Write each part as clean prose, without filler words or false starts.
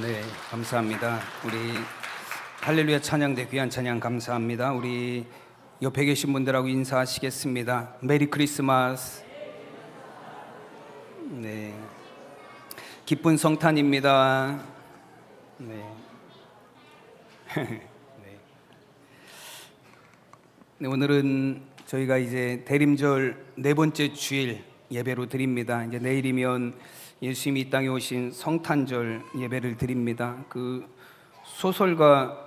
네, 감사합니다. 우리 할렐루야 찬양대 귀한 찬양 감사합니다. 우리 옆에 계신 분들하고 인사하시겠습니다. 메리 크리스마스. 네, 기쁜 성탄입니다. 네. 네, 오늘은 저희가 이제 대림절 네 번째 주일 예배로 드립니다. 이제 내일이면 예수님이 이 땅에 오신 성탄절 예배를 드립니다. 그 소설가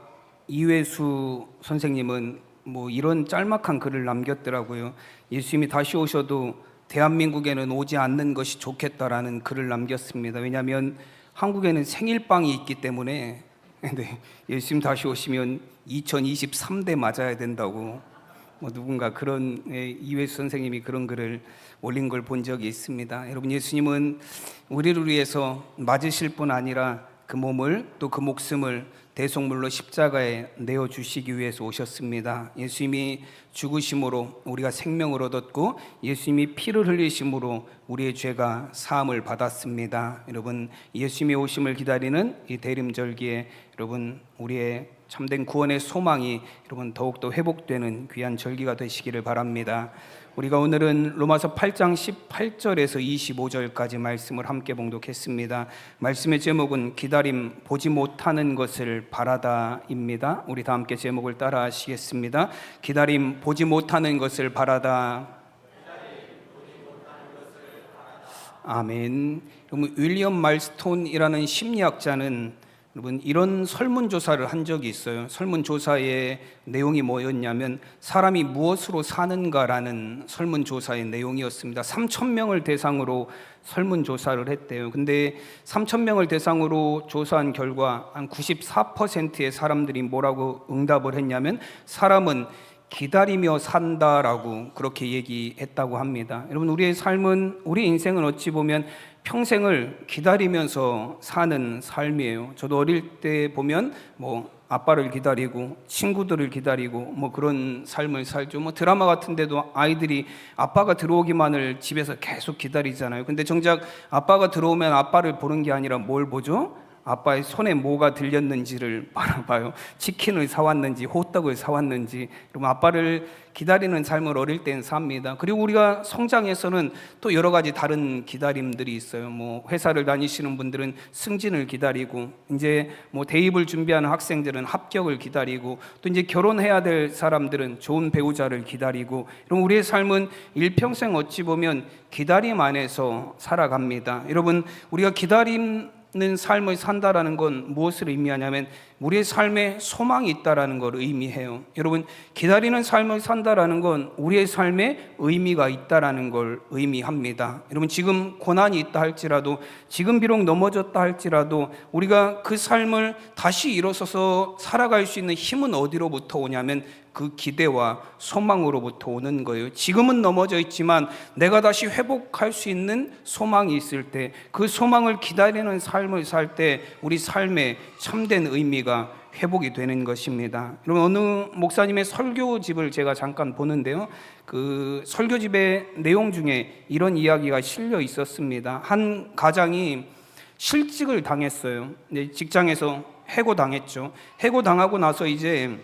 이회수 선생님은 뭐 이런 짤막한 글을 남겼더라고요. 예수님이 다시 오셔도 대한민국에는 오지 않는 것이 좋겠다라는 글을 남겼습니다. 왜냐하면 한국에는 생일빵이 있기 때문에 네, 예수님 다시 오시면 2023대 맞아야 된다고 누군가 그런 이회수 선생님이 그런 글을 올린 걸 본 적이 있습니다. 여러분, 예수님은 우리를 위해서 맞으실 뿐 아니라 그 몸을 또 그 목숨을 대속물로 십자가에 내어주시기 위해서 오셨습니다. 예수님이 죽으심으로 우리가 생명을 얻었고 예수님이 피를 흘리심으로 우리의 죄가 사함을 받았습니다. 여러분, 예수님의 오심을 기다리는 이 대림절기에 여러분 우리의 참된 구원의 소망이 여러분 더욱더 회복되는 귀한 절기가 되시기를 바랍니다. 우리가 오늘은 로마서 8장 18절에서 25절까지 말씀을 함께 봉독했습니다. 말씀의 제목은 기다림 보지 못하는 것을 바라다입니다. 우리 다 함께 제목을 따라 하시겠습니다. 기다림 보지 못하는 것을 바라다. 아멘. 여러분, 윌리엄 말스톤이라는 심리학자는 여러분 이런 설문조사를 한 적이 있어요. 설문조사의 내용이 뭐였냐면 사람이 무엇으로 사는가라는 설문조사의 내용이었습니다. 3,000명을 대상으로 설문조사를 했대요. 근데 3,000명을 대상으로 조사한 결과 한 94%의 사람들이 뭐라고 응답을 했냐면 사람은 기다리며 산다라고 그렇게 얘기했다고 합니다. 여러분, 우리의 삶은, 우리 인생은 어찌 보면 평생을 기다리면서 사는 삶이에요. 저도 어릴 때 보면 아빠를 기다리고 친구들을 기다리고 그런 삶을 살죠. 드라마 같은 데도 아이들이 아빠가 들어오기만을 집에서 계속 기다리잖아요. 근데 정작 아빠가 들어오면 아빠를 보는 게 아니라 뭘 보죠? 아빠의 손에 뭐가 들렸는지를 바라봐요. 치킨을 사왔는지 호떡을 사왔는지. 그럼 아빠를 기다리는 삶을 어릴 땐 삽니다. 그리고 우리가 성장해서는 또 여러 가지 다른 기다림들이 있어요. 회사를 다니시는 분들은 승진을 기다리고, 이제 대입을 준비하는 학생들은 합격을 기다리고, 또 이제 결혼해야 될 사람들은 좋은 배우자를 기다리고. 그럼 우리의 삶은 일평생 어찌 보면 기다림 안에서 살아갑니다. 여러분, 우리가 기다리는 삶을 산다라는 건 무엇을 의미하냐면 우리의 삶에 소망이 있다라는 걸 의미해요. 여러분, 기다리는 삶을 산다라는 건 우리의 삶에 의미가 있다라는 걸 의미합니다. 여러분, 지금 고난이 있다 할지라도, 지금 비록 넘어졌다 할지라도 우리가 그 삶을 다시 일어서서 살아갈 수 있는 힘은 어디로부터 오냐면 그 기대와 소망으로부터 오는 거예요. 지금은 넘어져 있지만 내가 다시 회복할 수 있는 소망이 있을 때, 그 소망을 기다리는 삶을 살 때 우리 삶에 참된 의미가 회복이 되는 것입니다. 여러분, 어느 목사님의 설교집을 제가 잠깐 보는데요, 그 설교집의 내용 중에 이런 이야기가 실려 있었습니다. 한 가장이 실직을 당했어요. 직장에서 해고당했죠. 해고당하고 나서 이제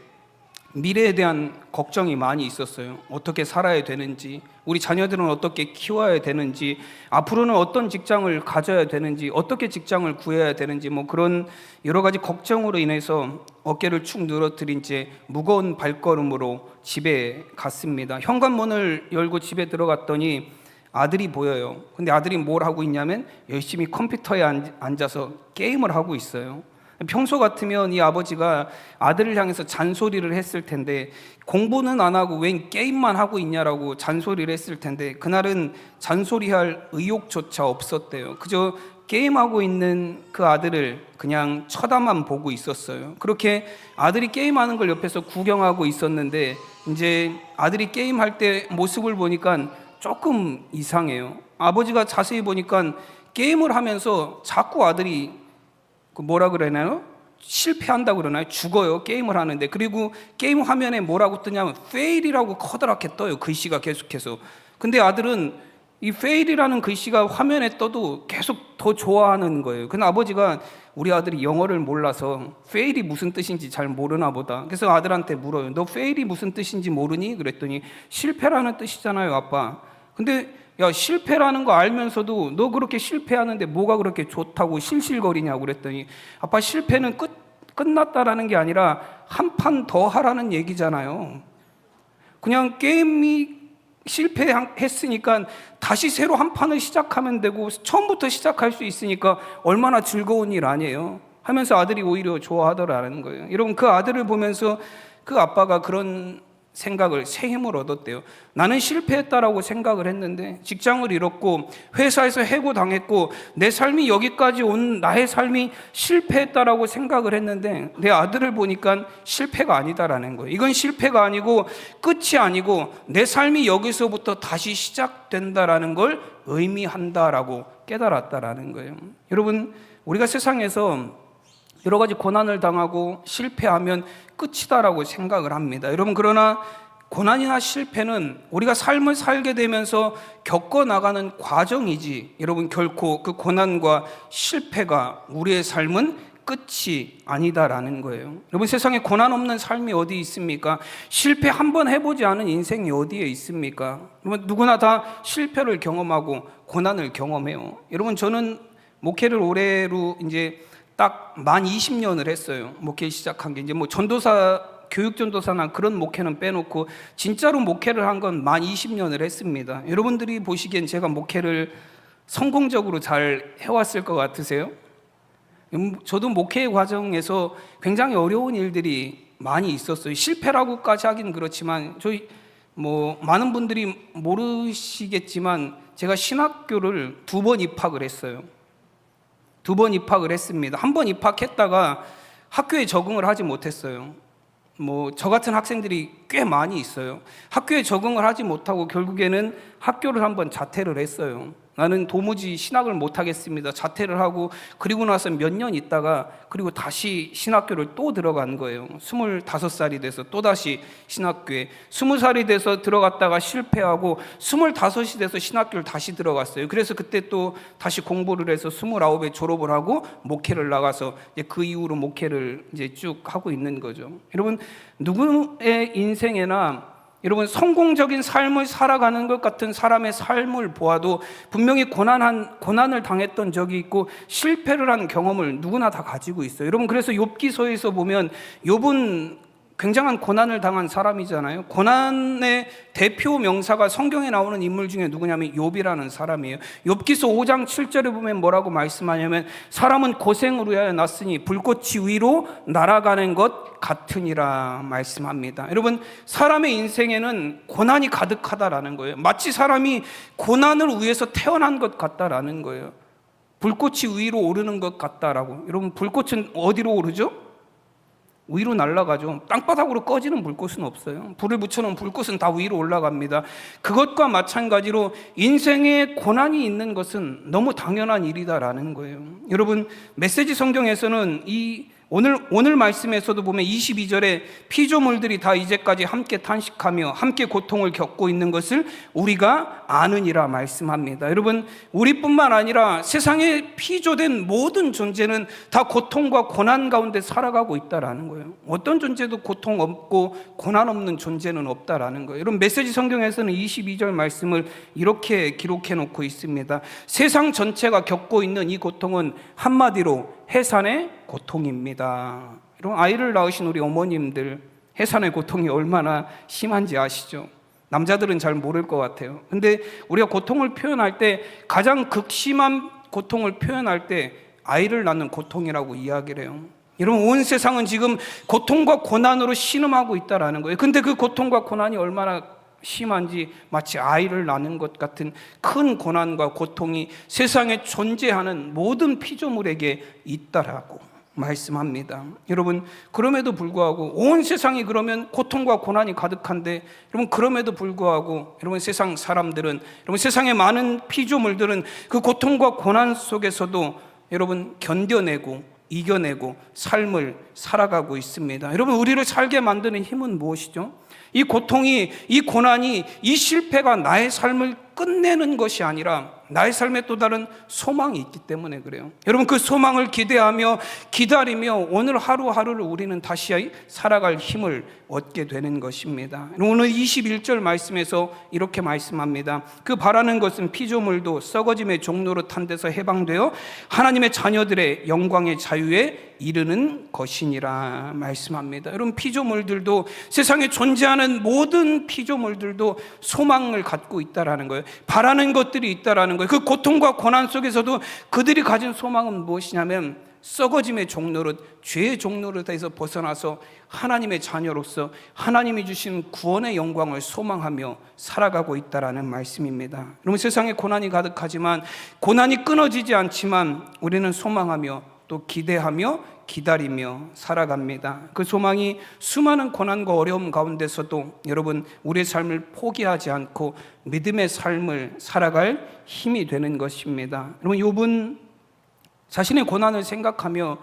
미래에 대한 걱정이 많이 있었어요. 어떻게 살아야 되는지, 우리 자녀들은 어떻게 키워야 되는지, 앞으로는 어떤 직장을 가져야 되는지, 어떻게 직장을 구해야 되는지, 그런 여러 가지 걱정으로 인해서 어깨를 축 늘어뜨린 채 무거운 발걸음으로 집에 갔습니다. 현관문을 열고 집에 들어갔더니 아들이 보여요. 근데 아들이 뭘 하고 있냐면 열심히 컴퓨터에 앉아서 게임을 하고 있어요. 평소 같으면 이 아버지가 아들을 향해서 잔소리를 했을 텐데, 공부는 안 하고 웬 게임만 하고 있냐라고 잔소리를 했을 텐데, 그날은 잔소리할 의욕조차 없었대요. 그저 게임하고 있는 그 아들을 그냥 쳐다만 보고 있었어요. 그렇게 아들이 게임하는 걸 옆에서 구경하고 있었는데, 이제 아들이 게임할 때 모습을 보니까 조금 이상해요. 아버지가 자세히 보니까 게임을 하면서 자꾸 아들이 뭐라 그러나요? 실패한다고 그러나요? 죽어요. 게임을 하는데. 그리고 게임 화면에 뭐라고 뜨냐면 fail이라고 커다랗게 떠요. 글씨가 계속해서. 근데 아들은 이 fail이라는 글씨가 화면에 떠도 계속 더 좋아하는 거예요. 근데 아버지가 우리 아들이 영어를 몰라서 fail이 무슨 뜻인지 잘 모르나 보다. 그래서 아들한테 물어요. 너 fail이 무슨 뜻인지 모르니? 그랬더니 실패라는 뜻이잖아요, 아빠. 근데 야, 실패라는 거 알면서도 너 그렇게 실패하는데 뭐가 그렇게 좋다고 실실거리냐고 그랬더니 아빠, 실패는 끝났다라는 게 아니라 한 판 더 하라는 얘기잖아요. 그냥 게임이 실패했으니까 다시 새로 한 판을 시작하면 되고 처음부터 시작할 수 있으니까 얼마나 즐거운 일 아니에요? 하면서 아들이 오히려 좋아하더라는 거예요. 여러분, 그 아들을 보면서 그 아빠가 그런 생각을, 새 힘을 얻었대요. 나는 실패했다라고 생각을 했는데 직장을 잃었고 회사에서 해고당했고 내 삶이 여기까지 온 나의 삶이 실패했다라고 생각을 했는데 내 아들을 보니까 실패가 아니다라는 거예요. 이건 실패가 아니고 끝이 아니고 내 삶이 여기서부터 다시 시작된다라는 걸 의미한다라고 깨달았다라는 거예요. 여러분, 우리가 세상에서 여러 가지 고난을 당하고 실패하면 끝이다라고 생각을 합니다. 여러분, 그러나 고난이나 실패는 우리가 삶을 살게 되면서 겪어나가는 과정이지, 여러분, 결코 그 고난과 실패가 우리의 삶은 끝이 아니다라는 거예요. 여러분, 세상에 고난 없는 삶이 어디 있습니까? 실패 한번 해보지 않은 인생이 어디에 있습니까? 여러분, 누구나 다 실패를 경험하고 고난을 경험해요. 여러분, 저는 목회를 올해로 이제 딱 만 20년을 했어요. 목회 시작한 게 이제 뭐 전도사, 교육전도사나 그런 목회는 빼놓고 진짜로 목회를 한 건 만 20년을 했습니다. 여러분들이 보시기엔 제가 목회를 성공적으로 잘 해왔을 것 같으세요? 저도 목회 과정에서 굉장히 어려운 일들이 많이 있었어요. 실패라고까지 하긴 그렇지만 저희 뭐 많은 분들이 모르시겠지만 제가 신학교를 2번 입학을 했어요. 2번 입학을 했습니다. 한 번 입학했다가 학교에 적응을 하지 못했어요. 뭐 저 같은 학생들이 꽤 많이 있어요. 학교에 적응을 하지 못하고 결국에는 학교를 한번 자퇴를 했어요. 나는 도무지 신학을 못 하겠습니다. 자퇴를 하고 그리고 나서 몇 년 있다가 그리고 다시 신학교를 또 들어간 거예요. 25살이 돼서 또다시 신학교에, 20살이 돼서 들어갔다가 실패하고 25이 돼서 신학교를 다시 들어갔어요. 그래서 그때 또 다시 공부를 해서 29에 졸업을 하고 목회를 나가서 이제 그 이후로 목회를 이제 쭉 하고 있는 거죠. 여러분, 누구의 인생에나 여러분, 성공적인 삶을 살아가는 것 같은 사람의 삶을 보아도 분명히 고난을 당했던 적이 있고 실패를 한 경험을 누구나 다 가지고 있어요. 여러분, 그래서 욥기서에서 보면 욥은 굉장한 고난을 당한 사람이잖아요. 고난의 대표 명사가 성경에 나오는 인물 중에 누구냐면 욥이라는 사람이에요. 욥기서 5장 7절에 보면 뭐라고 말씀하냐면 사람은 고생으로 하여 났으니 불꽃이 위로 날아가는 것 같으니라 말씀합니다. 여러분, 사람의 인생에는 고난이 가득하다라는 거예요. 마치 사람이 고난을 위해서 태어난 것 같다라는 거예요. 불꽃이 위로 오르는 것 같다라고. 여러분, 불꽃은 어디로 오르죠? 위로 날아가죠. 땅바닥으로 꺼지는 불꽃은 없어요. 불을 붙여놓은 불꽃은 다 위로 올라갑니다. 그것과 마찬가지로 인생에 고난이 있는 것은 너무 당연한 일이다라는 거예요. 여러분, 메시지 성경에서는 오늘 말씀에서도 보면 22절에 피조물들이 다 이제까지 함께 탄식하며 함께 고통을 겪고 있는 것을 우리가 아느니라 말씀합니다. 여러분, 우리뿐만 아니라 세상에 피조된 모든 존재는 다 고통과 고난 가운데 살아가고 있다라는 거예요. 어떤 존재도 고통 없고 고난 없는 존재는 없다라는 거예요. 여러분, 메시지 성경에서는 22절 말씀을 이렇게 기록해 놓고 있습니다. 세상 전체가 겪고 있는 이 고통은 한마디로 해산의 고통입니다. 여러분, 아이를 낳으신 우리 어머님들, 해산의 고통이 얼마나 심한지 아시죠? 남자들은 잘 모를 것 같아요. 근데 우리가 고통을 표현할 때 가장 극심한 고통을 표현할 때 아이를 낳는 고통이라고 이야기를 해요. 여러분, 온 세상은 지금 고통과 고난으로 신음하고 있다라는 거예요. 근데 그 고통과 고난이 얼마나 심한지 마치 아이를 낳는 것 같은 큰 고난과 고통이 세상에 존재하는 모든 피조물에게 있다라고 말씀합니다. 여러분, 그럼에도 불구하고 온 세상이 그러면 고통과 고난이 가득한데 여러분, 그럼에도 불구하고 여러분, 세상 사람들은, 여러분, 세상의 많은 피조물들은 그 고통과 고난 속에서도 여러분 견뎌내고 이겨내고 삶을 살아가고 있습니다. 여러분, 우리를 살게 만드는 힘은 무엇이죠? 이 고통이, 이 고난이, 이 실패가 나의 삶을 끝내는 것이 아니라 나의 삶에 또 다른 소망이 있기 때문에 그래요. 여러분, 그 소망을 기대하며 기다리며 오늘 하루하루를 우리는 다시 살아갈 힘을 얻게 되는 것입니다. 오늘 21절 말씀에서 이렇게 말씀합니다. 그 바라는 것은 피조물도 썩어짐의 종로로 탄 데서 해방되어 하나님의 자녀들의 영광의 자유에 이르는 것이니라 말씀합니다. 여러분, 피조물들도, 세상에 존재하는 모든 피조물들도 소망을 갖고 있다라는 거예요. 바라는 것들이 있다라는 거예요. 그 고통과 고난 속에서도 그들이 가진 소망은 무엇이냐면 썩어짐의 종노릇, 죄의 종노릇에서 벗어나서 하나님의 자녀로서 하나님이 주신 구원의 영광을 소망하며 살아가고 있다라는 말씀입니다. 여러분, 세상에 고난이 가득하지만, 고난이 끊어지지 않지만 우리는 소망하며 또 기대하며 기다리며 살아갑니다. 그 소망이 수많은 고난과 어려움 가운데서도 여러분, 우리의 삶을 포기하지 않고 믿음의 삶을 살아갈 힘이 되는 것입니다. 여러분, 욥은 자신의 고난을 생각하며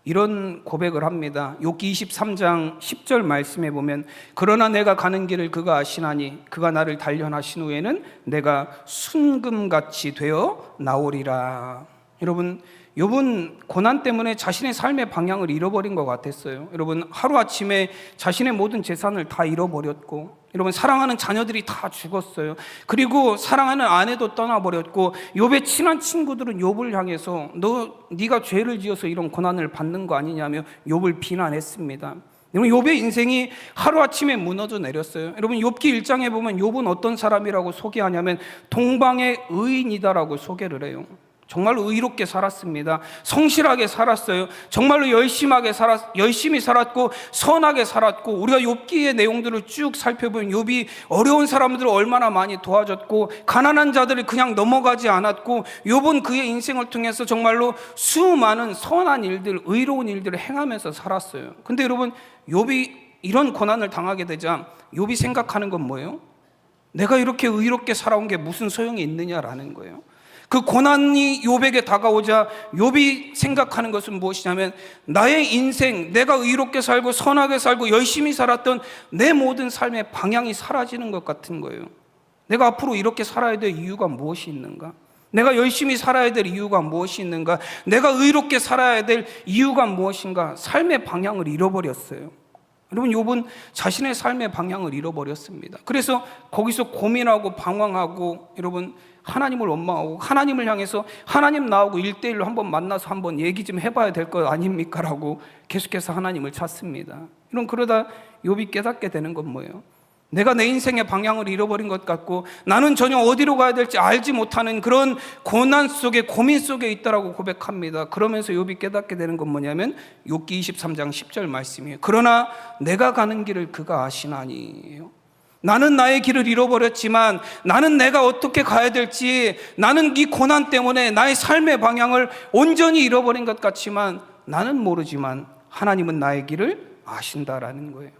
이런 고백을 합니다. 욥기 23장 10절 말씀에 보면, 그러나 내가 가는 길을 그가 아시나니 그가 나를 단련하신 후에는 내가 순금같이 되어 나오리라. 여러분, 욥은 고난 때문에 자신의 삶의 방향을 잃어버린 것 같았어요. 여러분, 하루아침에 자신의 모든 재산을 다 잃어버렸고, 여러분, 사랑하는 자녀들이 다 죽었어요. 그리고 사랑하는 아내도 떠나버렸고, 욥의 친한 친구들은 욥을 향해서 네가 죄를 지어서 이런 고난을 받는 거 아니냐며 욥을 비난했습니다. 여러분, 욥의 인생이 하루아침에 무너져 내렸어요. 여러분, 욥기 1장에 보면 욥은 어떤 사람이라고 소개하냐면 동방의 의인이다라고 소개를 해요. 정말로 의롭게 살았습니다. 성실하게 살았어요. 정말로 열심히 살았고 선하게 살았고, 우리가 욥기의 내용들을 쭉 살펴보면 욥이 어려운 사람들을 얼마나 많이 도와줬고 가난한 자들을 그냥 넘어가지 않았고, 욥은 그의 인생을 통해서 정말로 수많은 선한 일들, 의로운 일들을 행하면서 살았어요. 근데 여러분, 욥이 이런 고난을 당하게 되자 욥이 생각하는 건 뭐예요? 내가 이렇게 의롭게 살아온 게 무슨 소용이 있느냐라는 거예요. 그 고난이 욥에게 다가오자 욥이 생각하는 것은 무엇이냐면, 나의 인생, 내가 의롭게 살고 선하게 살고 열심히 살았던 내 모든 삶의 방향이 사라지는 것 같은 거예요. 내가 앞으로 이렇게 살아야 될 이유가 무엇이 있는가? 내가 열심히 살아야 될 이유가 무엇이 있는가? 내가 의롭게 살아야 될 이유가 무엇인가? 삶의 방향을 잃어버렸어요. 여러분, 욥은 자신의 삶의 방향을 잃어버렸습니다. 그래서 거기서 고민하고 방황하고, 여러분, 하나님을 원망하고 하나님을 향해서 하나님 나하고 1대1로 한번 만나서 한번 얘기 좀 해봐야 될 것 아닙니까? 라고 계속해서 하나님을 찾습니다. 그러다 욥이 깨닫게 되는 건 뭐예요? 내가 내 인생의 방향을 잃어버린 것 같고 나는 전혀 어디로 가야 될지 알지 못하는 그런 고난 속에, 고민 속에 있다라고 고백합니다. 그러면서 욥이 깨닫게 되는 건 뭐냐면 욥기 23장 10절 말씀이에요. 그러나 내가 가는 길을 그가 아시나니예요. 나는 나의 길을 잃어버렸지만, 나는 내가 어떻게 가야 될지, 나는 이 고난 때문에 나의 삶의 방향을 온전히 잃어버린 것 같지만 나는 모르지만 하나님은 나의 길을 아신다라는 거예요.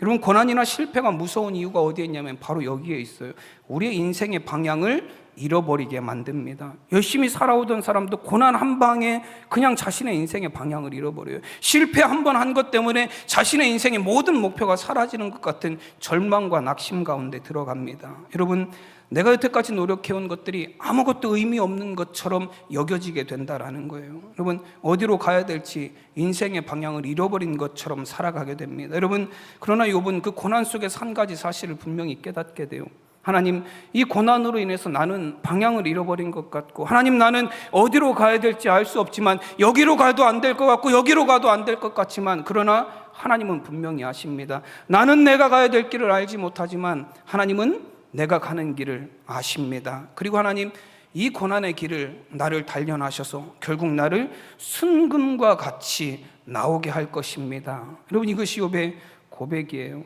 여러분, 고난이나 실패가 무서운 이유가 어디에 있냐면 바로 여기에 있어요. 우리의 인생의 방향을 잃어버리게 만듭니다. 열심히 살아오던 사람도 고난 한 방에 그냥 자신의 인생의 방향을 잃어버려요. 실패 한 번 한 것 때문에 자신의 인생의 모든 목표가 사라지는 것 같은 절망과 낙심 가운데 들어갑니다. 여러분, 내가 여태까지 노력해온 것들이 아무것도 의미 없는 것처럼 여겨지게 된다라는 거예요. 여러분, 어디로 가야 될지 인생의 방향을 잃어버린 것처럼 살아가게 됩니다. 여러분, 그러나 욥은 그 고난 속에서 한 가지 사실을 분명히 깨닫게 돼요. 하나님, 이 고난으로 인해서 나는 방향을 잃어버린 것 같고, 하나님, 나는 어디로 가야 될지 알 수 없지만, 여기로 가도 안 될 것 같고 여기로 가도 안 될 것 같지만, 그러나 하나님은 분명히 아십니다. 나는 내가 가야 될 길을 알지 못하지만 하나님은 내가 가는 길을 아십니다. 그리고 하나님, 이 고난의 길을 나를 단련하셔서 결국 나를 순금과 같이 나오게 할 것입니다. 여러분, 이것이 욥의 고백이에요.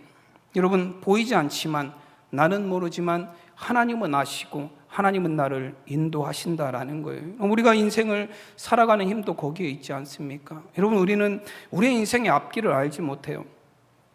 여러분, 보이지 않지만, 나는 모르지만 하나님은 아시고 하나님은 나를 인도하신다라는 거예요. 우리가 인생을 살아가는 힘도 거기에 있지 않습니까? 여러분, 우리는 우리의 인생의 앞길을 알지 못해요.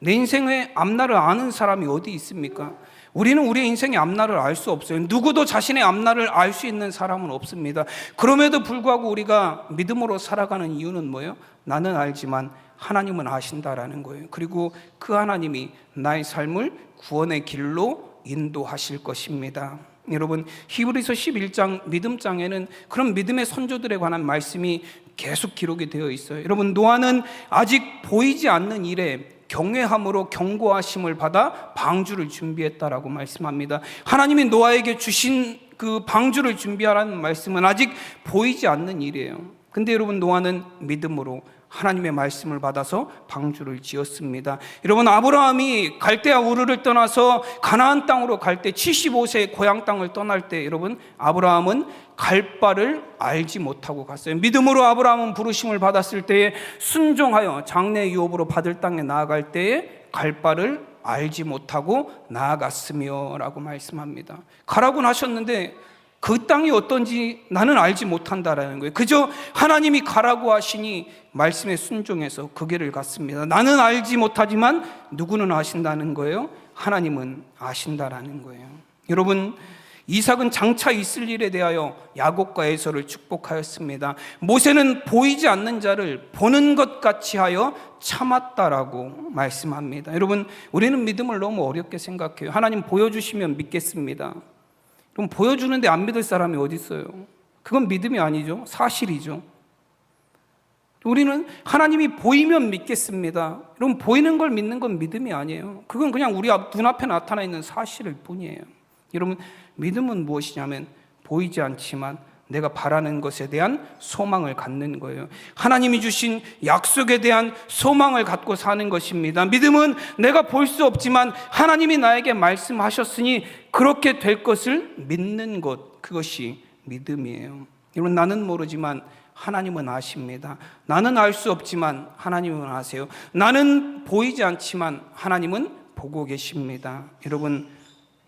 내 인생의 앞날을 아는 사람이 어디 있습니까? 우리는 우리의 인생의 앞날을 알 수 없어요. 누구도 자신의 앞날을 알 수 있는 사람은 없습니다. 그럼에도 불구하고 우리가 믿음으로 살아가는 이유는 뭐예요? 나는 알지만 하나님은 아신다라는 거예요. 그리고 그 하나님이 나의 삶을 구원의 길로 인도하실 것입니다. 여러분, 히브리서 11장 믿음장에는 그런 믿음의 선조들에 관한 말씀이 계속 기록이 되어 있어요. 여러분, 노아는 아직 보이지 않는 일에 경외함으로 경고하심을 받아 방주를 준비했다라고 말씀합니다. 하나님이 노아에게 주신 그 방주를 준비하라는 말씀은 아직 보이지 않는 일이에요. 근데 여러분, 노아는 믿음으로 하나님의 말씀을 받아서 방주를 지었습니다. 여러분, 아브라함이 갈대아 우르를 떠나서 가나안 땅으로 갈 때 75세의 고향 땅을 떠날 때 여러분, 아브라함은 갈 바를 알지 못하고 갔어요. 믿음으로 아브라함은 부르심을 받았을 때에 순종하여 장래 유업으로 받을 땅에 나아갈 때에 갈 바를 알지 못하고 나아갔으며 라고 말씀합니다. 가라고는 하셨는데 그 땅이 어떤지 나는 알지 못한다라는 거예요. 그저 하나님이 가라고 하시니 말씀에 순종해서 그 길을 갔습니다. 나는 알지 못하지만 누구는 아신다는 거예요? 하나님은 아신다라는 거예요. 여러분, 이삭은 장차 있을 일에 대하여 야곱과 에서를 축복하였습니다. 모세는 보이지 않는 자를 보는 것 같이 하여 참았다라고 말씀합니다. 여러분, 우리는 믿음을 너무 어렵게 생각해요. 하나님 보여주시면 믿겠습니다. 그럼 보여주는데 안 믿을 사람이 어디 있어요? 그건 믿음이 아니죠. 사실이죠. 우리는 하나님이 보이면 믿겠습니다. 여러분, 보이는 걸 믿는 건 믿음이 아니에요. 그건 그냥 우리 눈앞에 나타나 있는 사실일 뿐이에요. 여러분, 믿음은 무엇이냐면 보이지 않지만 내가 바라는 것에 대한 소망을 갖는 거예요. 하나님이 주신 약속에 대한 소망을 갖고 사는 것입니다. 믿음은 내가 볼 수 없지만 하나님이 나에게 말씀하셨으니 그렇게 될 것을 믿는 것, 그것이 믿음이에요. 여러분, 나는 모르지만 하나님은 아십니다. 나는 알 수 없지만 하나님은 아세요. 나는 보이지 않지만 하나님은 보고 계십니다. 여러분,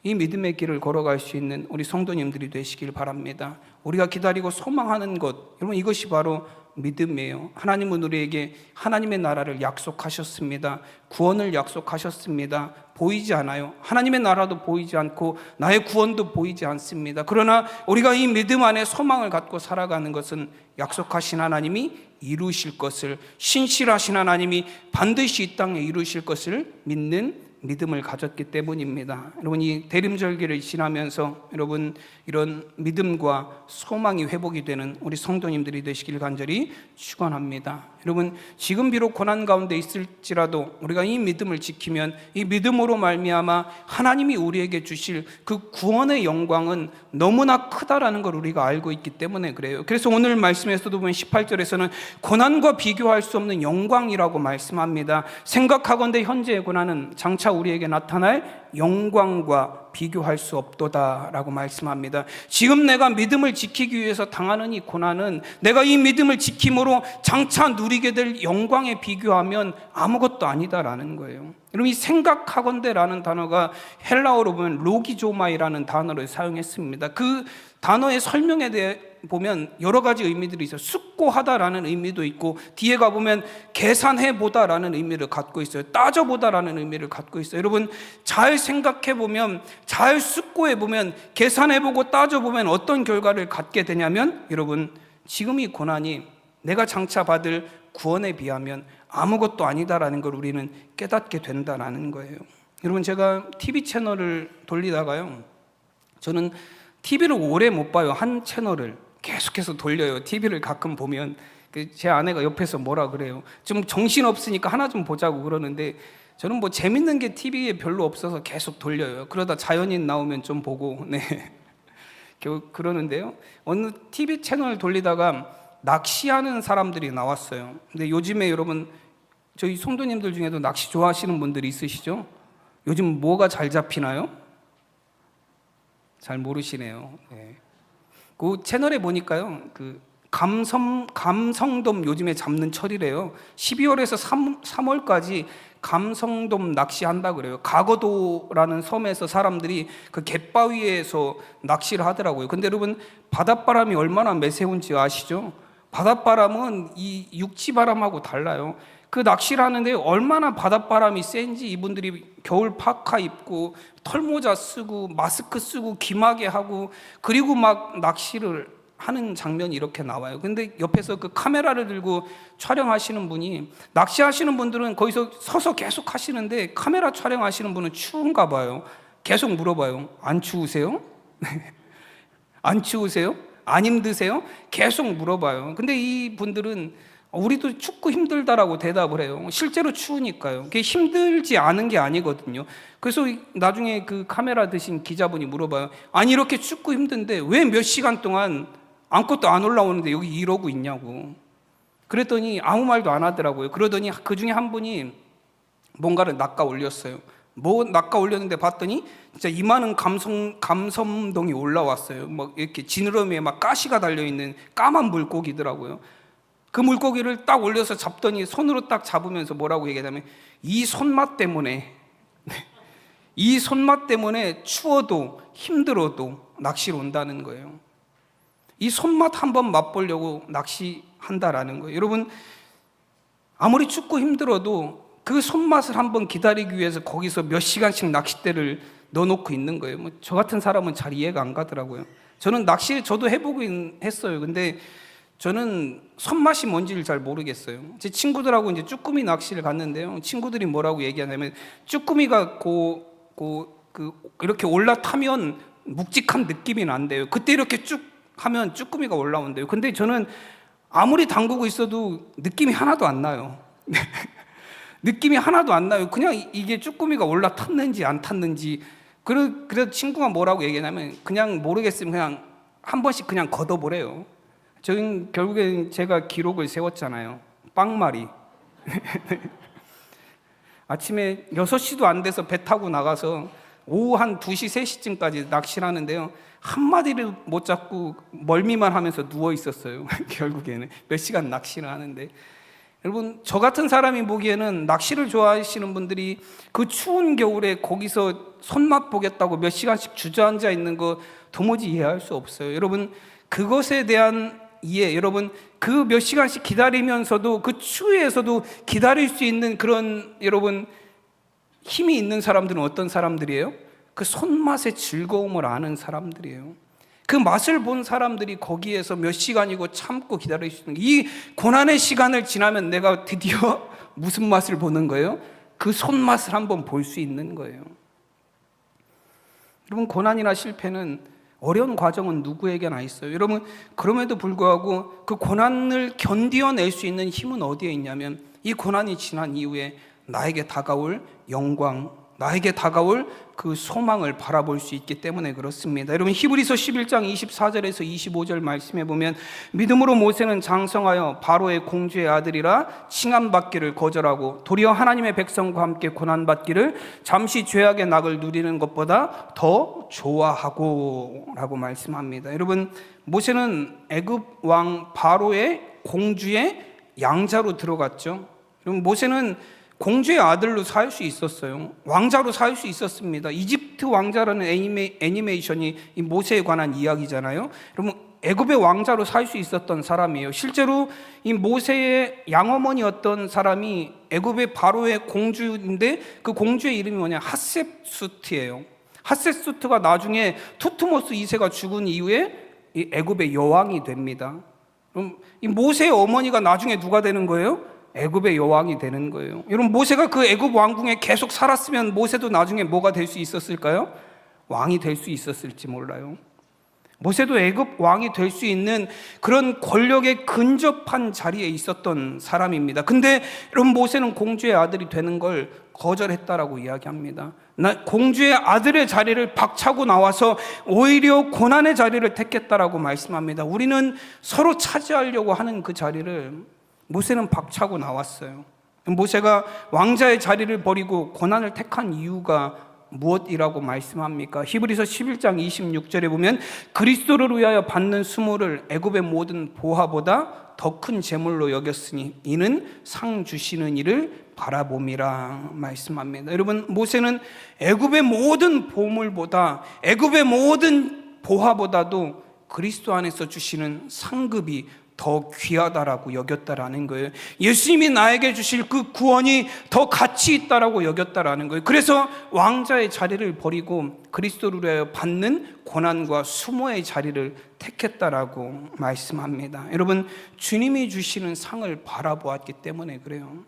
이 믿음의 길을 걸어갈 수 있는 우리 성도님들이 되시길 바랍니다. 우리가 기다리고 소망하는 것, 여러분, 이것이 바로 믿음이에요. 하나님은 우리에게 하나님의 나라를 약속하셨습니다. 구원을 약속하셨습니다. 보이지 않아요. 하나님의 나라도 보이지 않고 나의 구원도 보이지 않습니다. 그러나 우리가 이 믿음 안에 소망을 갖고 살아가는 것은 약속하신 하나님이 이루실 것을, 신실하신 하나님이 반드시 이 땅에 이루실 것을 믿는 믿음을 가졌기 때문입니다. 여러분, 이 대림절기를 지나면서 여러분 이런 믿음과 소망이 회복이 되는 우리 성도님들이 되시길 간절히 축원합니다. 여러분, 지금 비록 고난 가운데 있을지라도 우리가 이 믿음을 지키면 이 믿음으로 말미암아 하나님이 우리에게 주실 그 구원의 영광은 너무나 크다라는 걸 우리가 알고 있기 때문에 그래요. 그래서 오늘 말씀에서도 보면 18절에서는 고난과 비교할 수 없는 영광이라고 말씀합니다. 생각하건대 현재의 고난은 장차 우리에게 나타날 영광과 비교할 수 없도다라고 말씀합니다. 지금 내가 믿음을 지키기 위해서 당하는 이 고난은 내가 이 믿음을 지킴으로 장차 누리게 될 영광에 비교하면 아무것도 아니다라는 거예요. 여러분, 이 생각하건대라는 단어가 헬라어로 보면 로기조마이라는 단어를 사용했습니다. 그 단어의 설명에 대해 보면 여러 가지 의미들이 있어요. 숙고하다라는 의미도 있고 뒤에 가보면 계산해보다라는 의미를 갖고 있어요. 따져보다라는 의미를 갖고 있어요. 여러분, 잘 생각해보면, 잘 숙고해보면, 계산해보고 따져보면 어떤 결과를 갖게 되냐면 여러분, 지금 이 고난이 내가 장차 받을 구원에 비하면 아무것도 아니다라는 걸 우리는 깨닫게 된다라는 거예요. 여러분, 제가 TV 채널을 돌리다가요, 저는 TV를 오래 못 봐요. 한 채널을 계속해서 돌려요. TV를 가끔 보면 제 아내가 옆에서 뭐라 그래요. 좀 정신 없으니까 하나 좀 보자고 그러는데 저는 뭐 재밌는 게 TV에 별로 없어서 계속 돌려요. 그러다 자연인 나오면 좀 보고, 네, 그러는데요. 어느 TV 채널 돌리다가 낚시하는 사람들이 나왔어요. 근데 요즘에 여러분, 저희 성도님들 중에도 낚시 좋아하시는 분들이 있으시죠? 요즘 뭐가 잘 잡히나요? 잘 모르시네요. 네. 그 채널에 보니까요, 그 감성돔 요즘에 잡는 철이래요. 12월에서 3월까지 감성돔 낚시한다 그래요. 가거도라는 섬에서 사람들이 그 갯바위에서 낚시를 하더라고요. 근데 여러분, 바닷바람이 얼마나 매서운지 아시죠? 바닷바람은 이 육지바람하고 달라요. 그 낚시를 하는데 얼마나 바닷바람이 센지 이분들이 겨울 파카 입고 털모자 쓰고 마스크 쓰고 귀마개 하고 그리고 막 낚시를 하는 장면이 이렇게 나와요. 근데 옆에서 그 카메라를 들고 촬영하시는 분이, 낚시하시는 분들은 거기서 서서 계속 하시는데 카메라 촬영하시는 분은 추운가 봐요. 계속 물어봐요. 안 추우세요? 안 추우세요? 안 힘드세요? 계속 물어봐요. 근데 이 분들은 우리도 춥고 힘들다라고 대답을 해요. 실제로 추우니까요. 그게 힘들지 않은 게 아니거든요. 그래서 나중에 그 카메라 드신 기자분이 물어봐요. 아니 이렇게 춥고 힘든데 왜 몇 시간 동안 아무것도 안 올라오는데 여기 이러고 있냐고. 그랬더니 아무 말도 안 하더라고요. 그러더니 그 중에 한 분이 뭔가를 낚아 올렸어요. 뭐 낚아 올렸는데 봤더니 진짜 이만한 감섬동이 올라왔어요. 막 이렇게 지느러미에 막 가시가 달려있는 까만 물고기더라고요. 그 물고기를 딱 올려서 잡더니 손으로 딱 잡으면서 뭐라고 얘기하냐면 이 손맛 때문에 이 손맛 때문에 추워도 힘들어도 낚시를 온다는 거예요. 이 손맛 한번 맛보려고 낚시한다라는 거예요. 여러분, 아무리 춥고 힘들어도 그 손맛을 한번 기다리기 위해서 거기서 몇 시간씩 낚싯대를 넣어놓고 있는 거예요. 뭐 저 같은 사람은 잘 이해가 안 가더라고요. 저는 낚시 저도 해보긴 했어요. 근데 저는 손맛이 뭔지를 잘 모르겠어요. 제 친구들하고 이제 쭈꾸미 낚시를 갔는데요. 친구들이 뭐라고 얘기하냐면 쭈꾸미가 이렇게 올라타면 묵직한 느낌이 난대요. 그때 이렇게 쭉 하면 쭈꾸미가 올라온대요. 근데 저는 아무리 담그고 있어도 느낌이 하나도 안 나요. 느낌이 하나도 안 나요. 그냥 이게 쭈꾸미가 올라탔는지 안 탔는지. 그래서 친구가 뭐라고 얘기하냐면 그냥 모르겠으면 그냥 한 번씩 그냥 걷어보래요. 저는 결국엔 제가 기록을 세웠잖아요. 빵말이. 아침에 6시도 안 돼서 배 타고 나가서 오후 한 2시, 3시쯤까지 낚시를 하는데요. 한 마디를 못 잡고 멀미만 하면서 누워 있었어요. 결국에는 몇 시간 낚시를 하는데. 여러분, 저 같은 사람이 보기에는 낚시를 좋아하시는 분들이 그 추운 겨울에 거기서 손맛 보겠다고 몇 시간씩 주저앉아 있는 거 도무지 이해할 수 없어요. 여러분, 그것에 대한 이해, 여러분 그 몇 시간씩 기다리면서도 그 추위에서도 기다릴 수 있는 그런 여러분 힘이 있는 사람들은 어떤 사람들이에요? 그 손맛의 즐거움을 아는 사람들이에요. 그 맛을 본 사람들이 거기에서 몇 시간이고 참고 기다릴 수 있는, 이 고난의 시간을 지나면 내가 드디어 무슨 맛을 보는 거예요? 그 손맛을 한번 볼 수 있는 거예요. 여러분, 고난이나 실패는 어려운 과정은 누구에게나 있어요. 여러분, 그럼에도 불구하고 그 고난을 견디어낼 수 있는 힘은 어디에 있냐면 이 고난이 지난 이후에 나에게 다가올 영광, 나에게 다가올 그 소망을 바라볼 수 있기 때문에 그렇습니다. 여러분, 히브리서 11장 24절에서 25절 말씀해 보면 믿음으로 모세는 장성하여 바로의 공주의 아들이라 칭함받기를 거절하고 도리어 하나님의 백성과 함께 고난받기를 잠시 죄악의 낙을 누리는 것보다 더 좋아하고 라고 말씀합니다. 여러분, 모세는 애굽 왕 바로의 공주의 양자로 들어갔죠. 여러분, 모세는 공주의 아들로 살 수 있었어요. 왕자로 살 수 있었습니다. 이집트 왕자라는 애니메이션이 이 모세에 관한 이야기잖아요. 여러분, 애굽의 왕자로 살 수 있었던 사람이에요. 실제로 이 모세의 양어머니였던 사람이 애굽의 바로의 공주인데 그 공주의 이름이 뭐냐? 핫셉수트예요. 핫셉수트가 나중에 투트모스 2세가 죽은 이후에 이 애굽의 여왕이 됩니다. 그럼 이 모세의 어머니가 나중에 누가 되는 거예요? 애굽의 여왕이 되는 거예요. 여러분, 모세가 그 애굽 왕궁에 계속 살았으면 모세도 나중에 뭐가 될 수 있었을까요? 왕이 될 수 있었을지 몰라요. 모세도 애굽 왕이 될 수 있는 그런 권력에 근접한 자리에 있었던 사람입니다. 근데 여러분, 모세는 공주의 아들이 되는 걸 거절했다라고 이야기합니다. 공주의 아들의 자리를 박차고 나와서 오히려 고난의 자리를 택했다라고 말씀합니다. 우리는 서로 차지하려고 하는 그 자리를 모세는 박차고 나왔어요. 모세가 왕자의 자리를 버리고 고난을 택한 이유가 무엇이라고 말씀합니까? 히브리서 11장 26절에 보면 그리스도를 위하여 받는 수모를 애굽의 모든 보화보다 더 큰 재물로 여겼으니 이는 상 주시는 이를 바라봄이라 말씀합니다. 여러분, 모세는 애굽의 모든 보물보다, 애굽의 모든 보화보다도 그리스도 안에서 주시는 상급이 더 귀하다라고 여겼다라는 거예요. 예수님이 나에게 주실 그 구원이 더 가치 있다라고 여겼다라는 거예요. 그래서 왕자의 자리를 버리고 그리스도를 위하여 받는 고난과 수모의 자리를 택했다라고 말씀합니다. 여러분, 주님이 주시는 상을 바라보았기 때문에 그래요.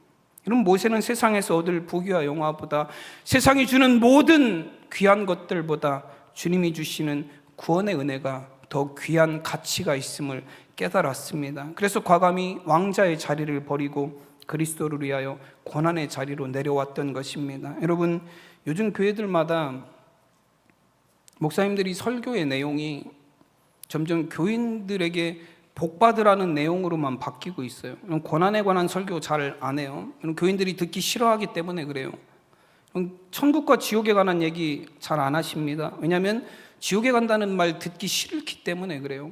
여러분, 모세는 세상에서 얻을 부귀와 영화보다, 세상이 주는 모든 귀한 것들보다 주님이 주시는 구원의 은혜가 더 귀한 가치가 있음을 깨달았습니다. 그래서 과감히 왕자의 자리를 버리고 그리스도를 위하여 고난의 자리로 내려왔던 것입니다. 여러분, 요즘 교회들마다 목사님들이 설교의 내용이 점점 교인들에게 복받으라는 내용으로만 바뀌고 있어요. 고난에 관한 설교 잘 안 해요. 교인들이 듣기 싫어하기 때문에 그래요. 천국과 지옥에 관한 얘기 잘 안 하십니다. 왜냐하면 지옥에 간다는 말 듣기 싫기 때문에 그래요.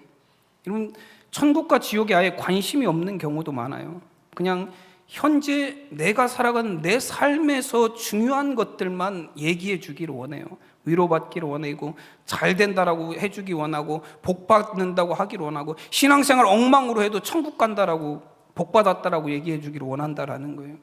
여러분, 천국과 지옥에 아예 관심이 없는 경우도 많아요. 그냥 현재 내가 살아가는 내 삶에서 중요한 것들만 얘기해 주기를 원해요. 위로받기를 원하고, 잘 된다라고 해주기 원하고, 복받는다고 하기를 원하고, 신앙생활 엉망으로 해도 천국 간다라고, 복받았다라고 얘기해 주기를 원한다라는 거예요.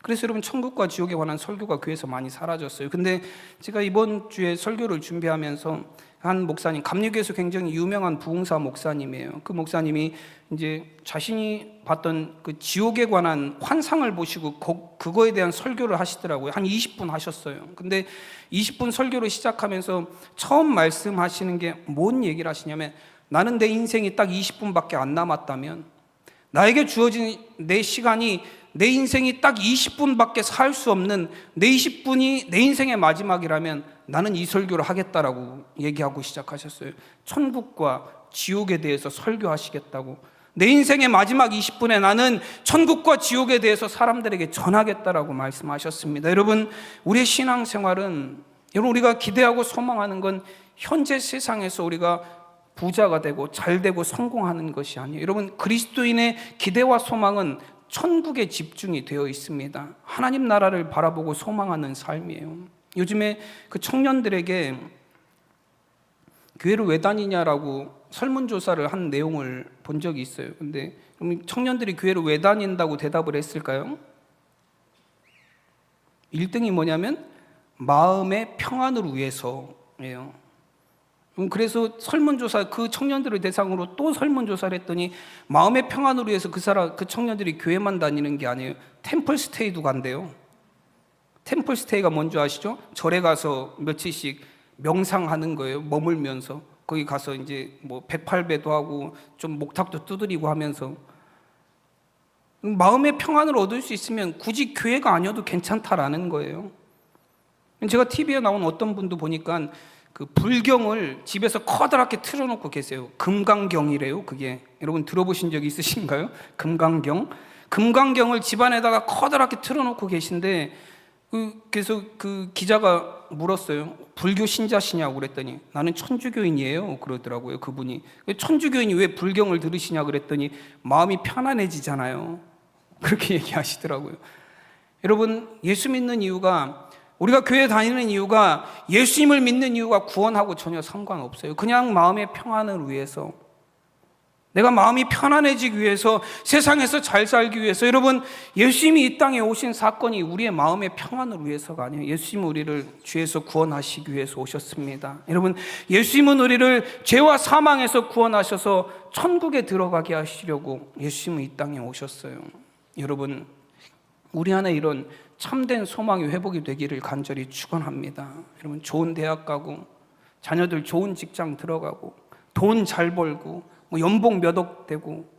그래서 여러분, 천국과 지옥에 관한 설교가 교회에서 많이 사라졌어요. 근데 제가 이번 주에 설교를 준비하면서 한 목사님, 감리교에서 굉장히 유명한 부흥사 목사님이에요. 그 목사님이 이제 자신이 봤던 그 지옥에 관한 환상을 보시고 그거에 대한 설교를 하시더라고요. 한 20분 하셨어요. 근데 20분 설교를 시작하면서 처음 말씀하시는 게 뭔 얘기를 하시냐면, 나는 내 인생이 딱 20분밖에 안 남았다면, 나에게 주어진 내 시간이, 내 인생이 딱 20분밖에 살 수 없는 내 20분이 내 인생의 마지막이라면 나는 이 설교를 하겠다라고 얘기하고 시작하셨어요. 천국과 지옥에 대해서 설교하시겠다고. 내 인생의 마지막 20분에 나는 천국과 지옥에 대해서 사람들에게 전하겠다라고 말씀하셨습니다. 여러분, 우리의 신앙생활은, 여러분, 우리가 기대하고 소망하는 건 현재 세상에서 우리가 부자가 되고 잘 되고 성공하는 것이 아니에요. 여러분, 그리스도인의 기대와 소망은 천국에 집중이 되어 있습니다. 하나님 나라를 바라보고 소망하는 삶이에요. 요즘에 그 청년들에게 교회를 왜 다니냐라고 설문조사를 한 내용을 본 적이 있어요. 근데 청년들이 교회를 왜 다닌다고 대답을 했을까요? 1등이 뭐냐면 마음의 평안을 위해서예요. 그래서 설문조사, 그 청년들을 대상으로 또 설문조사를 했더니 마음의 평안을 위해서 그 청년들이 교회만 다니는 게 아니에요. 템플스테이도 간대요. 템플스테이가 뭔지 아시죠? 절에 가서 며칠씩 명상하는 거예요. 머물면서 거기 가서 이제 뭐 108배도 하고 좀 목탁도 두드리고 하면서, 마음의 평안을 얻을 수 있으면 굳이 교회가 아니어도 괜찮다라는 거예요. 제가 TV에 나온 어떤 분도 보니까 그 불경을 집에서 커다랗게 틀어놓고 계세요. 금강경이래요. 그게 여러분 들어보신 적 있으신가요? 금강경을 집안에다가 커다랗게 틀어놓고 계신데, 그래서 그 기자가 물었어요. 불교 신자시냐고 그랬더니 나는 천주교인이에요 그러더라고요. 그분이. 천주교인이 왜 불경을 들으시냐 그랬더니 마음이 편안해지잖아요. 그렇게 얘기하시더라고요. 여러분, 예수 믿는 이유가, 우리가 교회 다니는 이유가, 예수님을 믿는 이유가 구원하고 전혀 상관없어요. 그냥 마음의 평안을 위해서, 내가 마음이 편안해지기 위해서, 세상에서 잘 살기 위해서. 여러분, 예수님이 이 땅에 오신 사건이 우리의 마음의 평안을 위해서가 아니에요. 예수님은 우리를 죄에서 구원하시기 위해서 오셨습니다. 여러분, 예수님은 우리를 죄와 사망에서 구원하셔서 천국에 들어가게 하시려고 예수님은 이 땅에 오셨어요. 여러분, 우리 안에 이런 참된 소망이 회복이 되기를 간절히 축원합니다. 여러분, 좋은 대학 가고, 자녀들 좋은 직장 들어가고, 돈 잘 벌고, 뭐 연봉 몇 억 되고,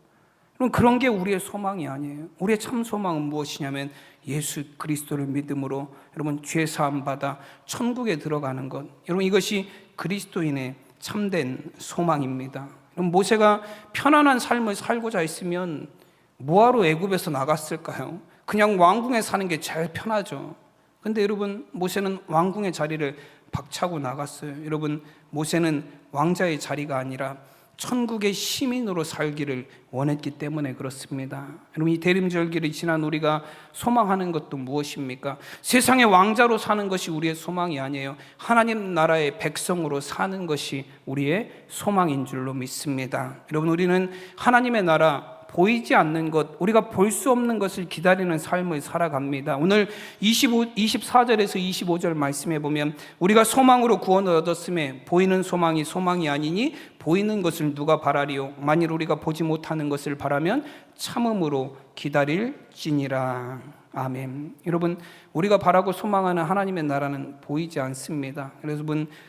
그런 게 우리의 소망이 아니에요. 우리의 참 소망은 무엇이냐면 예수 그리스도를 믿음으로 여러분 죄 사함 받아 천국에 들어가는 것. 여러분, 이것이 그리스도인의 참된 소망입니다. 여러분, 모세가 편안한 삶을 살고자 했으면 뭐하러 애굽에서 나갔을까요? 그냥 왕궁에 사는 게 제일 편하죠. 근데 여러분, 모세는 왕궁의 자리를 박차고 나갔어요. 여러분, 모세는 왕자의 자리가 아니라 천국의 시민으로 살기를 원했기 때문에 그렇습니다. 여러분, 이 대림절기를 지난 우리가 소망하는 것도 무엇입니까? 세상의 왕자로 사는 것이 우리의 소망이 아니에요. 하나님 나라의 백성으로 사는 것이 우리의 소망인 줄로 믿습니다. 여러분, 우리는 하나님의 나라, 보이지 않는 것, 우리가 볼 수 없는 것을 기다리는 삶을 살아갑니다. 오늘 24절에서 25절 말씀해 보면 우리가 소망으로 구원을 얻었음에 보이는 소망이 소망이 아니니 보이는 것을 누가 바라리요? 만일 우리가 보지 못하는 것을 바라면 참음으로 기다릴지니라. 아멘. 여러분, 우리가 바라고 소망하는 하나님의 나라는 보이지 않습니다.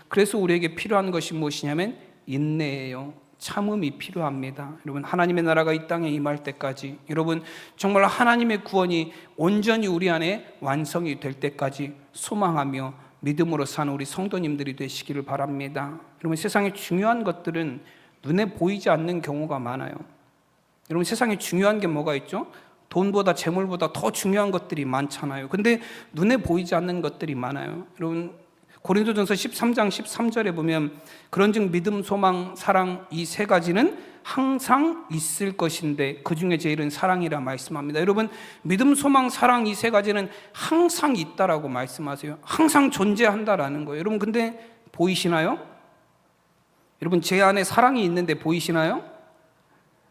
그래서 우리에게 필요한 것이 무엇이냐면 인내예요. 참음이 필요합니다. 여러분, 하나님의 나라가 이 땅에 임할 때까지, 여러분 정말 하나님의 구원이 온전히 우리 안에 완성이 될 때까지 소망하며 믿음으로 사는 우리 성도님들이 되시기를 바랍니다. 여러분, 세상에 중요한 것들은 눈에 보이지 않는 경우가 많아요. 여러분, 세상에 중요한 게 뭐가 있죠? 돈보다 재물보다 더 중요한 것들이 많잖아요. 근데 눈에 보이지 않는 것들이 많아요. 여러분, 고린도전서 13장 13절에 보면 그런즉 믿음, 소망, 사랑 이 세 가지는 항상 있을 것인데 그 중에 제일은 사랑이라 말씀합니다. 여러분, 믿음, 소망, 사랑 이 세 가지는 항상 있다라고 말씀하세요. 항상 존재한다라는 거예요. 여러분, 근데 보이시나요? 여러분, 제 안에 사랑이 있는데 보이시나요?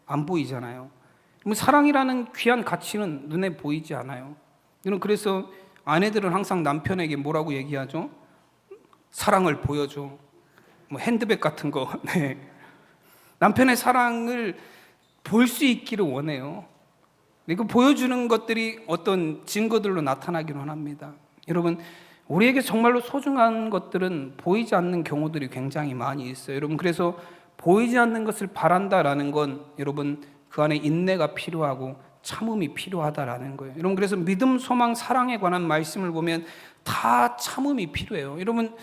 안 보이잖아요. 사랑이라는 귀한 가치는 눈에 보이지 않아요. 여러분, 그래서 아내들은 항상 남편에게 뭐라고 얘기하죠? 사랑을 보여줘. 핸드백 같은 거. 네. 남편의 사랑을 볼 수 있기를 원해요. 이거 보여주는 것들이 어떤 증거들로 나타나기는 합니다. 여러분, 우리에게 정말로 소중한 것들은 보이지 않는 경우들이 굉장히 많이 있어요. 여러분, 그래서 보이지 않는 것을 바란다라는 건 여러분 그 안에 인내가 필요하고 참음이 필요하다라는 거예요. 여러분, 그래서 믿음, 소망, 사랑에 관한 말씀을 보면 다 참음이 필요해요. 여러분,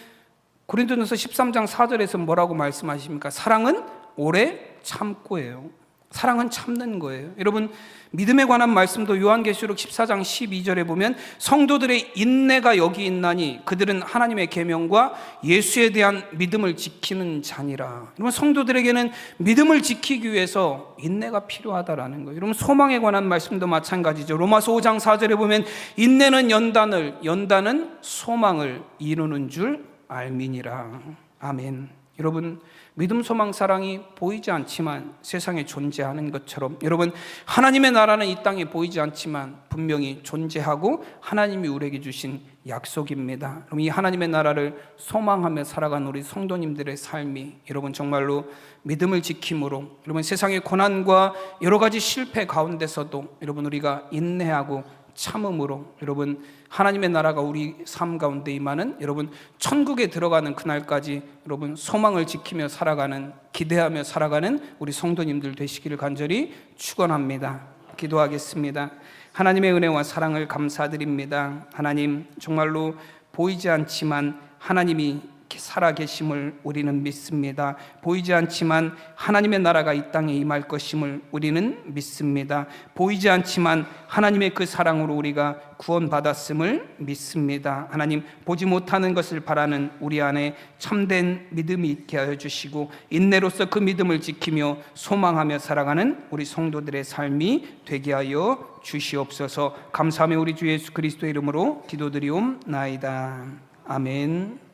고린도전서 13장 4절에서 뭐라고 말씀하십니까? 사랑은 오래 참고예요. 사랑은 참는 거예요. 여러분, 믿음에 관한 말씀도 요한계시록 14장 12절에 보면 성도들의 인내가 여기 있나니 그들은 하나님의 계명과 예수에 대한 믿음을 지키는 자니라. 여러분, 성도들에게는 믿음을 지키기 위해서 인내가 필요하다라는 거예요. 여러분, 소망에 관한 말씀도 마찬가지죠. 로마서 5장 4절에 보면 인내는 연단은 소망을 이루는 줄 알미니라. 아멘. 여러분, 믿음, 소망, 사랑이 보이지 않지만 세상에 존재하는 것처럼 여러분, 하나님의 나라는 이 땅에 보이지 않지만 분명히 존재하고 하나님이 우리에게 주신 약속입니다. 여러분, 이 하나님의 나라를 소망하며 살아가는 우리 성도님들의 삶이 여러분 정말로 믿음을 지킴으로 여러분 세상의 고난과 여러 가지 실패 가운데서도 여러분 우리가 인내하고 참음으로 여러분 하나님의 나라가 우리 삶 가운데 임하는 여러분 천국에 들어가는 그날까지 여러분 소망을 지키며 살아가는, 기대하며 살아가는 우리 성도님들 되시기를 간절히 축원합니다. 기도하겠습니다. 하나님의 은혜와 사랑을 감사드립니다. 하나님, 정말로 보이지 않지만 하나님이 살아계심을 우리는 믿습니다. 보이지 않지만 하나님의 나라가 이 땅에 임할 것임을 우리는 믿습니다. 보이지 않지만 하나님의 그 사랑으로 우리가 구원받았음을 믿습니다. 하나님, 보지 못하는 것을 바라는 우리 안에 참된 믿음이 있게 하여 주시고 인내로서 그 믿음을 지키며 소망하며 살아가는 우리 성도들의 삶이 되게 하여 주시옵소서. 감사하며 우리 주 예수 그리스도의 이름으로 기도드리옵나이다. 아멘.